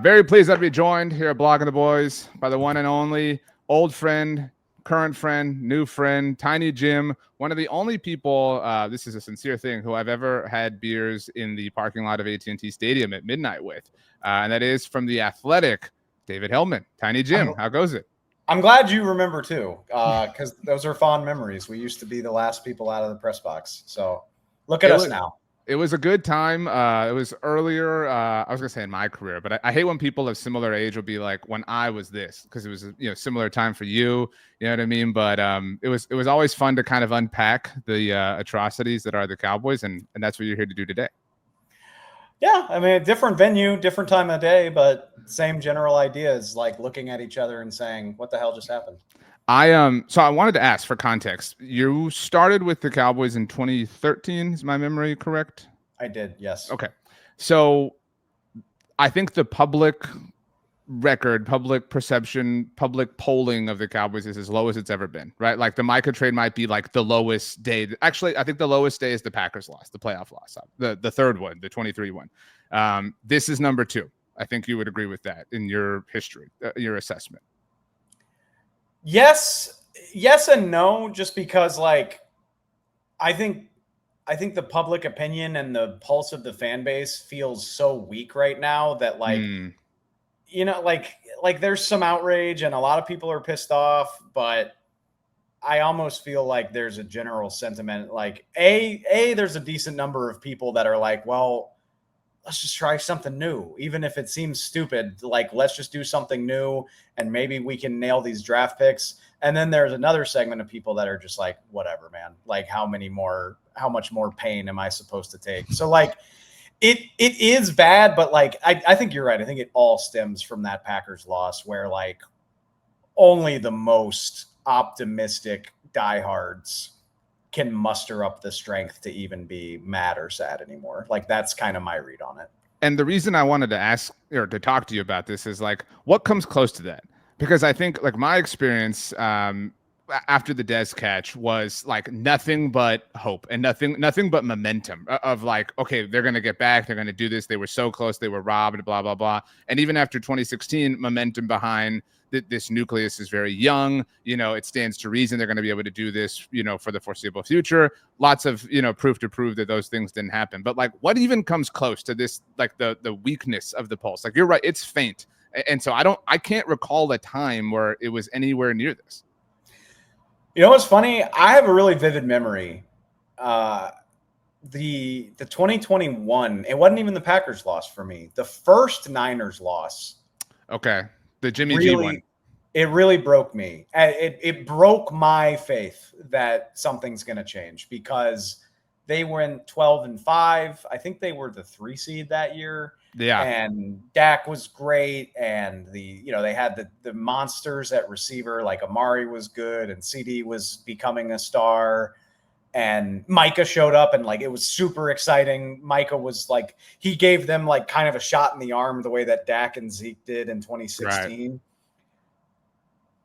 Very pleased to be joined here at Blogging the Boys by the one and only old friend, current friend, new friend, Tiny Jim. One of the only people, this is a sincere thing, who I've ever had beers in the parking lot of AT&T Stadium at midnight with. And that is from the Athletic, David Helman. Tiny Jim, how goes it? I'm glad you remember too, because those are fond memories. We used to be the last people out of the press box. So look at us now. It was a good time. It was earlier. I was gonna say in my career, but I hate when people of similar age will be like, when I was this, because it was similar time for you. You know what I mean? But it was always fun to kind of unpack the atrocities that are the Cowboys, and that's what you're here to do today. Yeah, I mean, a different venue, different time of day, but same general ideas, like looking at each other and saying, "What the hell just happened?" So I wanted to ask for context. You started with the Cowboys in 2013, is my memory correct? I did, yes. Okay. So I think the public record, public perception, public polling of the Cowboys is as low as it's ever been, right? Like the Micah trade might be like the lowest day. Actually, I think the lowest day is the Packers loss, the playoff loss, the third one, the 23 one. This is number 2. I think you would agree with that in your history, your assessment. Yes and no, just because like I think the public opinion and the pulse of the fan base feels so weak right now that like like there's some outrage and a lot of people are pissed off, but I almost feel like there's a general sentiment like there's a decent number of people that are like, well, let's just try something new. Even if it seems stupid, like let's just do something new and maybe we can nail these draft picks. And then there's another segment of people that are just like, whatever, man, like how much more pain am I supposed to take? So like it is bad, but like, I think you're right. I think it all stems from that Packers loss where like only the most optimistic diehards can muster up the strength to even be mad or sad anymore. Like that's kind of my read on it. And the reason I wanted to ask or to talk to you about this is like, what comes close to that? Because I think like my experience after the Dez catch was like nothing but hope and nothing but momentum of like, okay, they're going to get back. They're going to do this. They were so close. They were robbed, blah, blah, blah. And even after 2016, momentum behind this nucleus is very young. It stands to reason they're going to be able to do this, for the foreseeable future. Lots of, proof to prove that those things didn't happen. But like, what even comes close to this, like the weakness of the pulse? Like, you're right, it's faint. And so I can't recall a time where it was anywhere near this. You know what's funny? I have a really vivid memory. The 2021, it wasn't even the Packers loss for me. The first Niners loss. Okay. The Jimmy G one. It really broke me. It broke my faith that something's going to change because they went 12-5. I think they were the 3 seed that year. Yeah. And Dak was great. And they had the monsters at receiver, like Amari was good and CD was becoming a star. And Micah showed up and like, it was super exciting. Micah was like, he gave them like kind of a shot in the arm the way that Dak and Zeke did in 2016. Right.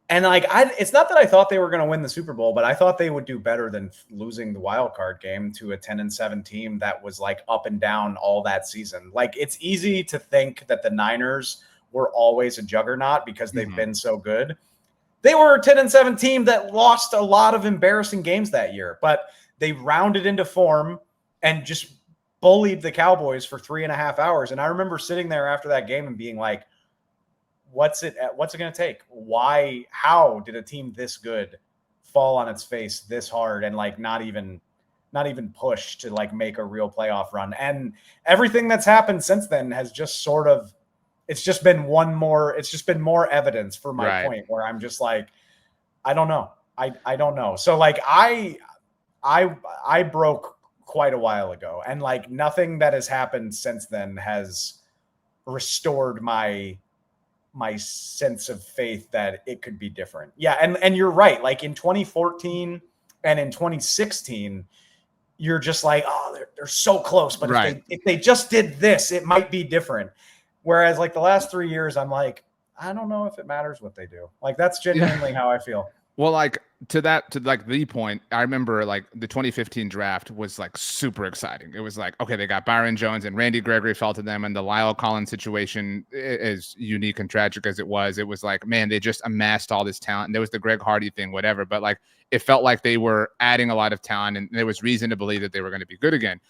And like, it's not that I thought they were going to win the Super Bowl, but I thought they would do better than losing the wild card game to a 10-7 team that was like up and down all that season. Like, it's easy to think that the Niners were always a juggernaut because they've been so good. They were a 10-7 team that lost a lot of embarrassing games that year, but they rounded into form and just bullied the Cowboys for 3.5 hours. And I remember sitting there after that game and being like, what's it going to take? How did a team this good fall on its face this hard and like not even push to like make a real playoff run? And everything that's happened since then has just sort of, it's just been more evidence for my point where I'm just like, I don't know. I don't know. So like I broke quite a while ago and like nothing that has happened since then has restored my sense of faith that it could be different. Yeah. And you're right. Like in 2014 and in 2016, you're just like, oh, they're so close. But if they just did this, it might be different. Whereas like the last 3 years, I'm like, I don't know if it matters what they do. Like that's genuinely how I feel. Well, like to like the point, I remember like the 2015 draft was like super exciting. It was like, okay, they got Byron Jones and Randy Gregory fell to them, and the Lyle Collins situation, as unique and tragic as it was like, man, they just amassed all this talent. And there was the Greg Hardy thing, whatever, but like it felt like they were adding a lot of talent, and there was reason to believe that they were going to be good again.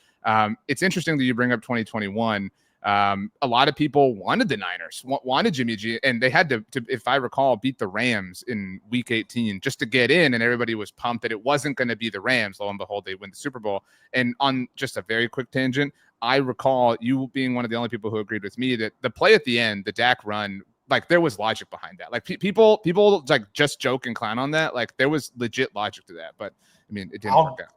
It's interesting that you bring up 2021. A lot of people wanted the Niners, wanted Jimmy G, and they had to, if I recall, beat the Rams in Week 18 just to get in, and everybody was pumped that it wasn't going to be the Rams. Lo and behold, they win the Super Bowl. And on just a very quick tangent, I recall you being one of the only people who agreed with me that the play at the end, the Dak run, like there was logic behind that. Like people like just joke and clown on that. Like there was legit logic to that, but I mean, it didn't work out.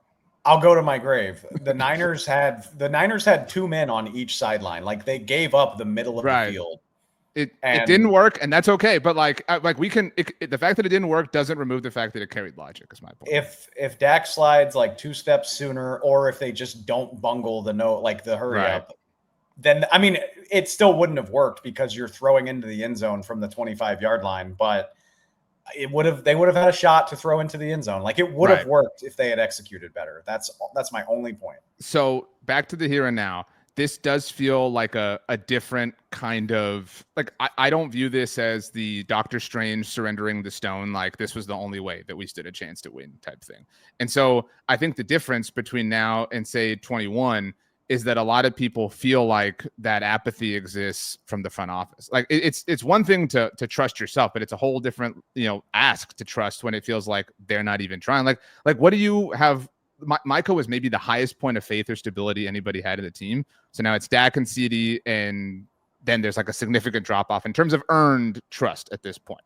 I'll go to my grave. The Niners had two men on each sideline. Like they gave up the middle of the field. It didn't work, and that's okay. But like we can the fact that it didn't work doesn't remove the fact that it carried logic. Is my point. If Dak slides like 2 steps sooner, or if they just don't bungle the hurry up, then I mean it still wouldn't have worked because you're throwing into the end zone from the 25-yard line. But they would have had a shot to throw into the end zone. Like it would have worked if they had executed better. That's my only point. So back to the here and now. This does feel like a different kind of like I don't view this as the Doctor Strange surrendering the stone. Like this was the only way that we stood a chance to win type thing. And so I think the difference between now and say 21 is that a lot of people feel like that apathy exists from the front office. Like it's one thing to trust yourself, but it's a whole different, ask to trust when it feels like they're not even trying. Like what do you have? Micah was maybe the highest point of faith or stability anybody had in the team. So now it's Dak and CD, and then there's like a significant drop off in terms of earned trust at this point.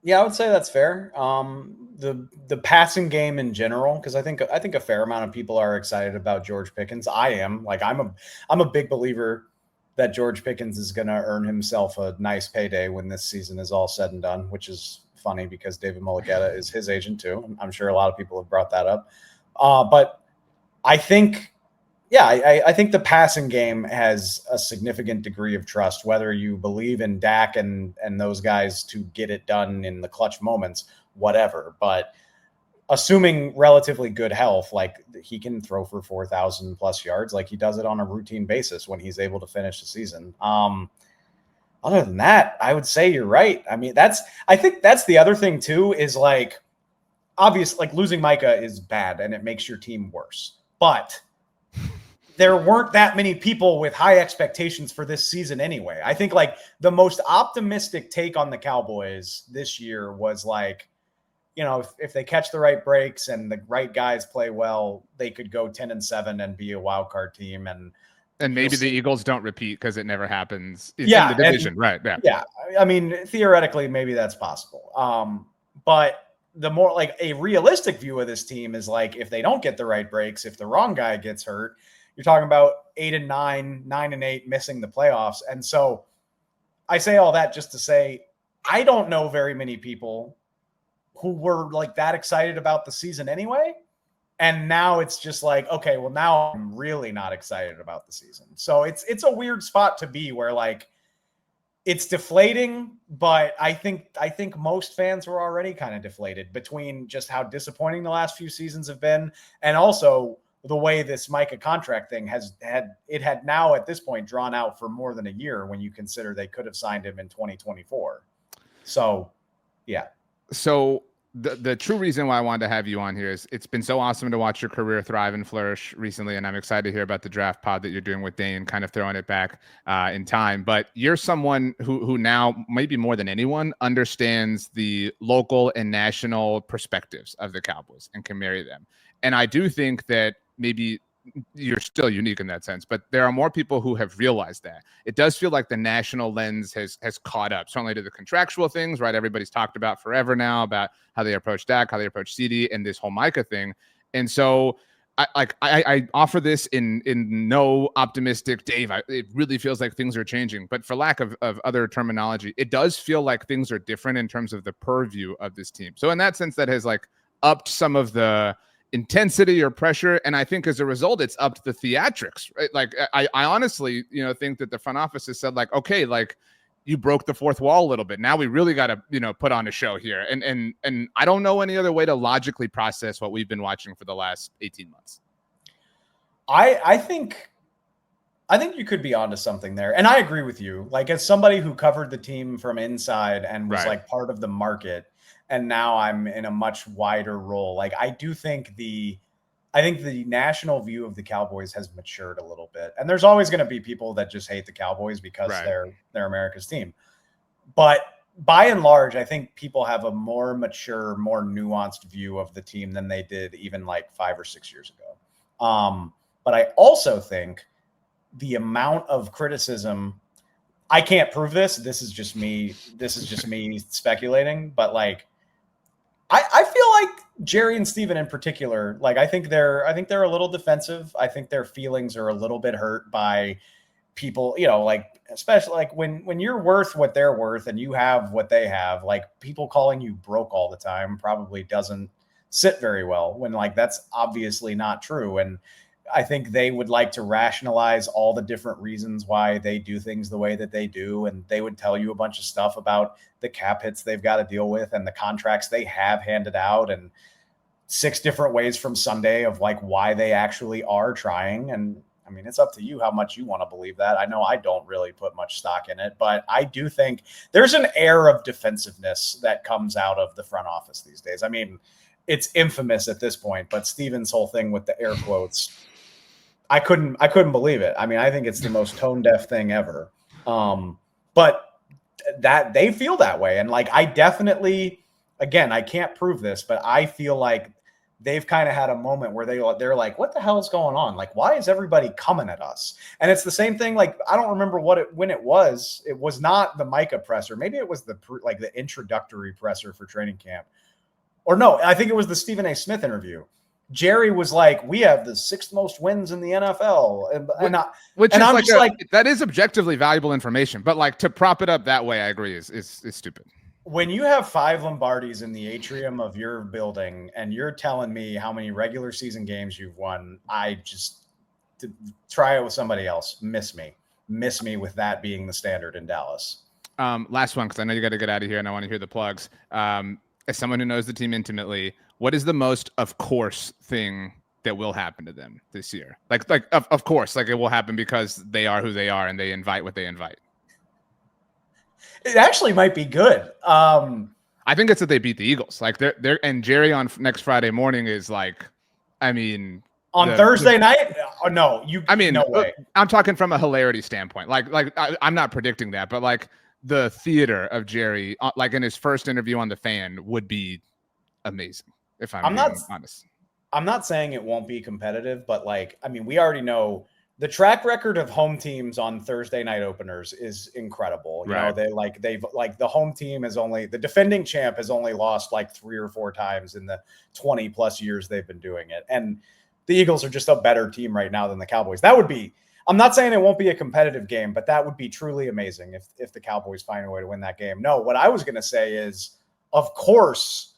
Yeah, I would say that's fair. The passing game in general, because I think a fair amount of people are excited about George Pickens. I am. Like I'm a big believer that George Pickens is going to earn himself a nice payday when this season is all said and done, which is funny because David Mulligetta is his agent too. I'm sure a lot of people have brought that up. But I think, I think the passing game has a significant degree of trust, whether you believe in Dak and those guys to get it done in the clutch moments, whatever. But assuming relatively good health, like he can throw for 4,000 plus yards, like he does it on a routine basis when he's able to finish the season. Other than that, I would say you're right. I mean, I think that's the other thing too, is like, obvious, like losing Micah is bad and it makes your team worse, but there weren't that many people with high expectations for this season anyway. I think like the most optimistic take on the Cowboys this year was like, if they catch the right breaks and the right guys play well, they could go 10-7 and be a wild card team. And maybe the Eagles don't repeat because it never happens in the division. Right. Yeah. Yeah. I mean, theoretically, maybe that's possible. But the more like a realistic view of this team is like, if they don't get the right breaks, if the wrong guy gets hurt, you're talking about 8-9, 9-8, missing the playoffs. And so I say all that just to say, I don't know very many people who were like that excited about the season anyway. And now it's just like, okay, well now I'm really not excited about the season. So it's a weird spot to be where like it's deflating, but I think most fans were already kind of deflated between just how disappointing the last few seasons have been and also the way this Micah contract thing had now at this point drawn out for more than a year when you consider they could have signed him in 2024. So, yeah. So the true reason why I wanted to have you on here is it's been so awesome to watch your career thrive and flourish recently. And I'm excited to hear about the draft pod that you're doing with Dane, kind of throwing it back in time. But you're someone who now, maybe more than anyone, understands the local and national perspectives of the Cowboys and can marry them. And I do think that maybe you're still unique in that sense, but there are more people who have realized that. It does feel like the national lens has caught up, certainly to the contractual things, right? Everybody's talked about forever now about how they approach Dak, how they approach CD, and this whole Micah thing. And so I offer this in no optimistic, Dave, it really feels like things are changing, but for lack of other terminology, it does feel like things are different in terms of the purview of this team. So in that sense, that has like upped some of the intensity or pressure, and I think as a result it's upped the theatrics, right? Like I honestly think that the front office has said like, okay, like you broke the fourth wall a little bit. Now we really got to, put on a show here. And I don't know any other way to logically process what we've been watching for the last 18 months. I think you could be onto something there. And I agree with you. Like, as somebody who covered the team from inside and was like part of the market, and now I'm in a much wider role. Like, I think the national view of the Cowboys has matured a little bit. And there's always going to be people that just hate the Cowboys because they're America's team. But by and large, I think people have a more mature, more nuanced view of the team than they did even like 5 or 6 years ago. But I also think the amount of criticism, I can't prove this. This is just me speculating, but like, I feel like Jerry and Steven in particular, like, I think they're a little defensive. I think their feelings are a little bit hurt by people, like, especially like when you're worth what they're worth and you have what they have, like, people calling you broke all the time probably doesn't sit very well when, like, that's obviously not true. And I think they would like to rationalize all the different reasons why they do things the way that they do. And they would tell you a bunch of stuff about the cap hits they've got to deal with and the contracts they have handed out, and 6 different ways from Sunday of like why they actually are trying. And I mean, it's up to you how much you want to believe that. I know I don't really put much stock in it, but I do think there's an air of defensiveness that comes out of the front office these days. I mean, it's infamous at this point, but Steven's whole thing with the air quotes, I couldn't believe it. I mean, I think it's the most tone deaf thing ever. But that they feel that way. And like, I definitely, again, I can't prove this, but I feel like they've kind of had a moment where they're like, what the hell is going on? Like, why is everybody coming at us? And it's the same thing. Like, I don't remember when it was not the Micah presser. Maybe it was the introductory presser for training camp, or no, I think it was the Stephen A. Smith interview. Jerry was like, we have the 6th most wins in the NFL. That is objectively valuable information, but like, to prop it up that way, I agree is stupid. When you have 5 Lombardis in the atrium of your building and you're telling me how many regular season games you've won, I just try it with somebody else. Miss me with that being the standard in Dallas. Last one, because I know you got to get out of here and I want to hear the plugs. As someone who knows the team intimately, what is the most of course thing that will happen to them this year? Like of course, like, it will happen because they are who they are and they invite what they invite. It actually might be good. I think it's that they beat the Eagles. Like, they're and Jerry on next Friday morning is like, I mean, on Thursday night? Oh, no, no way. I'm talking from a hilarity standpoint. Like I'm not predicting that, but like, the theater of Jerry, like in his first interview on The Fan, would be amazing. If I'm not honest, I'm not saying it won't be competitive, but like, I mean, we already know the track record of home teams on Thursday night openers is incredible. You know, the home team the defending champ has only lost like 3 or 4 times in the 20 plus years they've been doing it. And the Eagles are just a better team right now than the Cowboys. I'm not saying it won't be a competitive game, but that would be truly amazing if the Cowboys find a way to win that game. No, what I was going to say is, of course,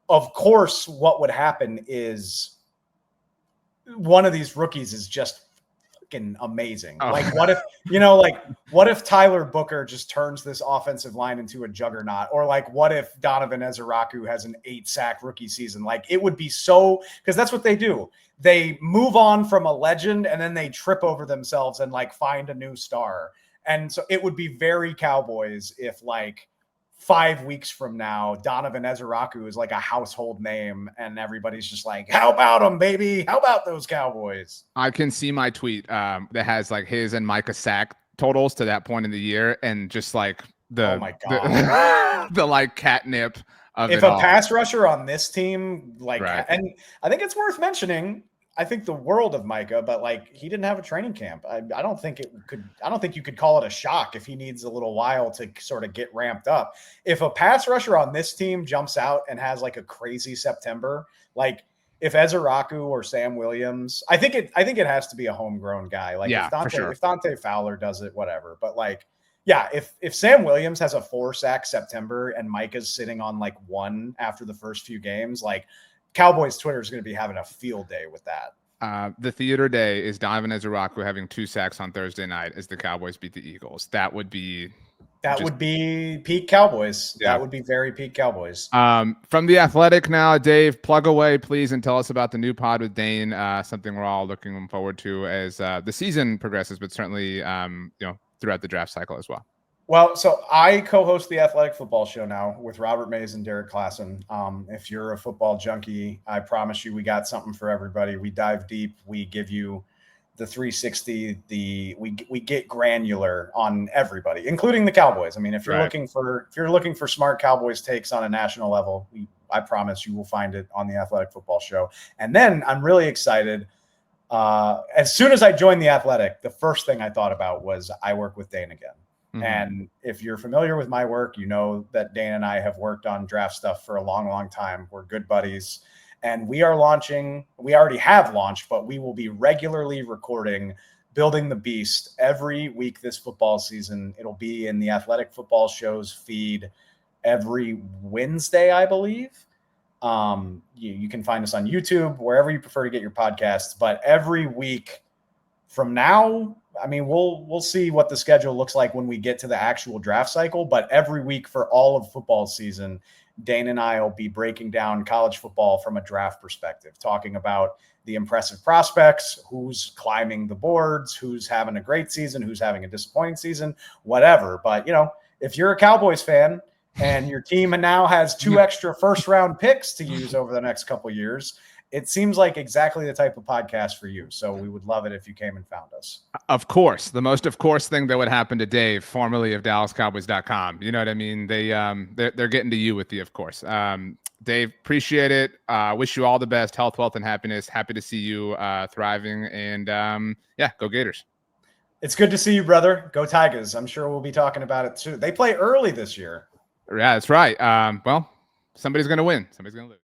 what would happen is one of these rookies is just fucking amazing. Oh. Like, what if Tyler Booker just turns this offensive line into a juggernaut? Or like, what if Donovan Ezeraku has an 8-sack rookie season? Like, it would be because that's what they do. They move on from a legend and then they trip over themselves and like find a new star. And so it would be very Cowboys if like 5 weeks from now, Donovan Ezeraku is like a household name and everybody's just like, how about them, baby? How about those Cowboys? I can see my tweet that has like his and Micah sack totals to that point in the year, and just like oh my God. the like catnip. If a pass rusher on this team, like, and I think it's worth mentioning, I think the world of Micah, but like, he didn't have a training camp. I don't think you could call it a shock if he needs a little while to sort of get ramped up. If a pass rusher on this team jumps out and has like a crazy September, like if Ezeraku or Sam Williams, I think it has to be a homegrown guy. Like, if Dante Fowler does it, whatever. But like, yeah, if Sam Williams has a 4-sack September and Micah's sitting on like 1 after the first few games, like, Cowboys Twitter is going to be having a field day with that. The theater day is Donovan Ezeraku having 2 sacks on Thursday night as the Cowboys beat the Eagles. That would be That would be peak Cowboys. Yeah. That would be very peak Cowboys. From The Athletic now, Dave, plug away, please, and tell us about the new pod with Dane, something we're all looking forward to as the season progresses, but certainly, throughout the draft cycle as well. Well, so I co-host the Athletic Football Show now with Robert Mays and Derek Klassen. If you're a football junkie, I promise you we got something for everybody. We dive deep. We give you the 360. We get granular on everybody, including the Cowboys. I mean, if you're looking for smart Cowboys takes on a national level, I promise you will find it on the Athletic Football Show. And then I'm really excited. As soon as I joined the Athletic, the first thing I thought about was I work with Dane again. And if you're familiar with my work, you know that Dane and I have worked on draft stuff for a long, long time. We're good buddies. And we already have launched, but we will be regularly recording Building the Beast every week this football season. It'll be in the Athletic Football Show's feed every Wednesday, I believe. You can find us on YouTube, wherever you prefer to get your podcasts. But every week from now, I mean, we'll see what the schedule looks like when we get to the actual draft cycle. But every week for all of football season, Dane and I will be breaking down college football from a draft perspective, talking about the impressive prospects, who's climbing the boards, who's having a great season, who's having a disappointing season, whatever. But, if you're a Cowboys fan and your team now has 2 extra first-round picks to use over the next couple of years, it seems like exactly the type of podcast for you. So we would love it if you came and found us. Of course. The most of course thing that would happen to Dave, formerly of DallasCowboys.com. You know what I mean? They're getting to you with the of course. Dave, appreciate it. Wish you all the best, health, wealth, and happiness. Happy to see you thriving. And go Gators. It's good to see you, brother. Go Tigers. I'm sure we'll be talking about it too. They play early this year. Yeah, that's right. Well, somebody's going to win. Somebody's going to lose.